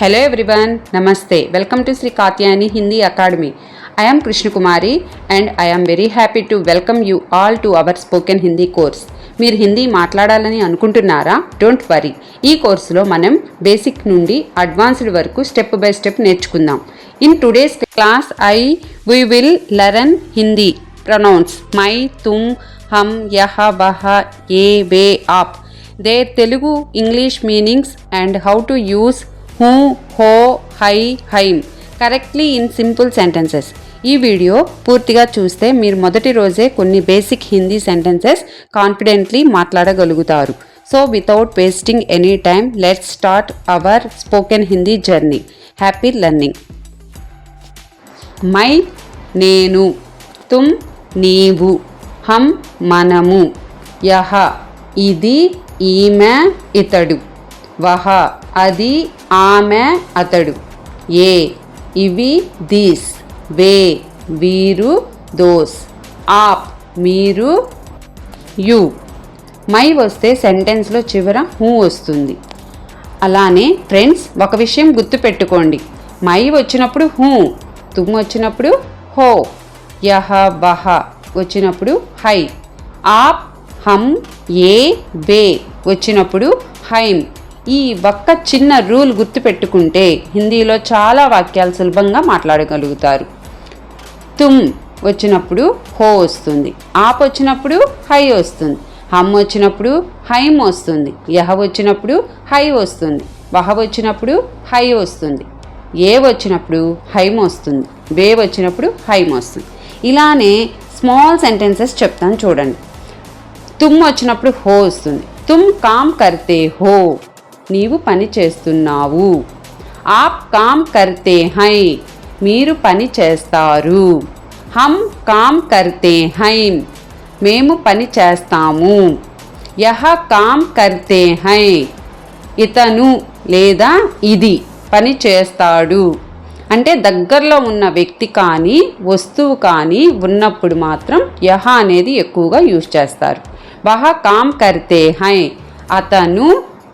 Hello everyone, Namaste. Welcome to Sri Katyayani Hindi Academy. I am Krishna Kumari and I am very happy to welcome you all to our spoken Hindi course. మీరు హిందీ మాట్లాడాలని అనుకుంటున్నారా? Don't worry. ఈ కోర్సులో మనం basic నుండి advanced వరకు step by step నేర్చుకుందాం. In today's class we will learn Hindi pronouns my, తుమ్, హమ్, యహ, వహ, ఏ, వే, ఆప్. Their Telugu English meanings and how to use who, ho, hi, haim correctly in simple sentences. ఈ video పూర్తిగా చూస్తే మీరు మొదటి రోజే కొన్ని బేసిక్ హిందీ సెంటెన్సెస్ కాన్ఫిడెంట్లీ మాట్లాడగలుగుతారు. So without wasting any time let's start our spoken Hindi journey. Happy learning. మై నేను, తుమ్ నీవు, హమ్ మనము, యహ ఇది ఈమె ఇతడు, వహ అది ఆమె అతడు, ఏ ఇవి దీస్, వే వీరు దోస్, ఆప్ మీరు యు. మై వస్తే సెంటెన్స్లో చివర హూ వస్తుంది. అలానే ఫ్రెండ్స్ ఒక విషయం గుర్తుపెట్టుకోండి, మై వచ్చినప్పుడు హూ, తుమ్ వచ్చినప్పుడు హో, యహ వహ వచ్చినప్పుడు హై, ఆప్ హమ్ ఏ వే వచ్చినప్పుడు హైమ్. ఈ ఒక్క చిన్న రూల్ గుర్తుపెట్టుకుంటే హిందీలో చాలా వాక్యాలు సులభంగా మాట్లాడగలుగుతారు. తుమ్ వచ్చినప్పుడు హో వస్తుంది, ఆప్ వచ్చినప్పుడు హై వస్తుంది, హమ్ వచ్చినప్పుడు హైమ్ వస్తుంది, యహ వచ్చినప్పుడు హై వస్తుంది, వహ వచ్చినప్పుడు హై వస్తుంది, ఏ వచ్చినప్పుడు హైమ్ వస్తుంది, వే వచ్చినప్పుడు హైమ్ వస్తుంది. ఇలానే స్మాల్ సెంటెన్సెస్ చెప్తాను చూడండి. తుమ్ వచ్చినప్పుడు హో వస్తుంది. తుమ్ కామ్ కర్తే హో, నీవు పని చేస్తున్నావు. ఆప్ కామ్ కర్తే హై, మీరు పని చేస్తారు. హమ్ కామ్ కర్తే హైం, మేము పని చేస్తాము. యహ కామ్ కర్తే హై, ఇతను లేదా ఇది పని చేస్తాడు. అంటే దగ్గరలో ఉన్న వ్యక్తి కానీ వస్తువు కానీ ఉన్నప్పుడు మాత్రం యహ అనేది ఎక్కువగా యూజ్ చేస్తారు. వహ కామ్ కర్తే హై, అతను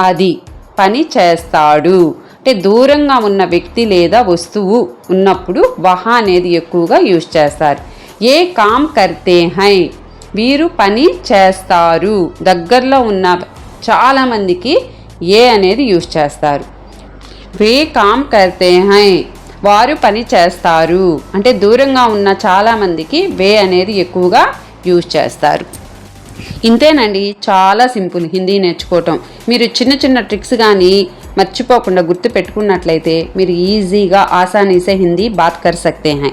అది పని చేస్తాడు. అంటే దూరంగా ఉన్న వ్యక్తి లేదా వస్తువు ఉన్నప్పుడు వహ అనేది ఎక్కువగా యూజ్ చేస్తారు. ఏ కామ్ కర్తే హై, వీరు పని చేస్తారు. దగ్గరలో ఉన్న చాలామందికి ఏ అనేది యూజ్ చేస్తారు. వే కామ్ కర్తే హై, వారు పని చేస్తారు. అంటే దూరంగా ఉన్న చాలామందికి వే అనేది ఎక్కువగా యూజ్ చేస్తారు. ఇంతేనండి, చాలా సింపుల్ హిందీ నేర్చుకోవటం. మీరు చిన్న చిన్న ట్రిక్స్ కానీ మర్చిపోకుండా గుర్తు పెట్టుకున్నట్లయితే మీరు ఈజీగా ఆసానీసే హిందీ బాత్ కర్ సక్తే హై.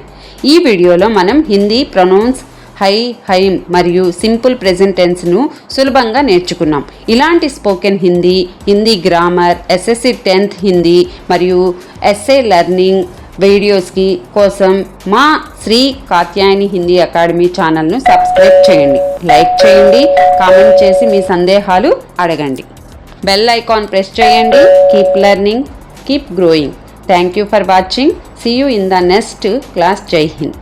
ఈ వీడియోలో మనం హిందీ ప్రొనౌన్స్ హై, హైమ్ మరియు సింపుల్ ప్రెజెంట్ టెన్స్ను సులభంగా నేర్చుకున్నాం. ఇలాంటి spoken Hindi, Hindi grammar, SSC 10th Hindi మరియు ఎస్ఏ లెర్నింగ్ వీడియోస్కి కోసం మా శ్రీ కాత్యాయని హిందీ అకాడమీ ఛానల్ను సబ్స్క్రైబ్ చేయండి, లైక్ చేయండి, కామెంట్ చేసి మీ సందేహాలు అడగండి. బెల్ ఐకాన్ ప్రెస్ చేయండి. Keep learning, keep growing. Thank you for watching. See you in the next class. Jai Hind.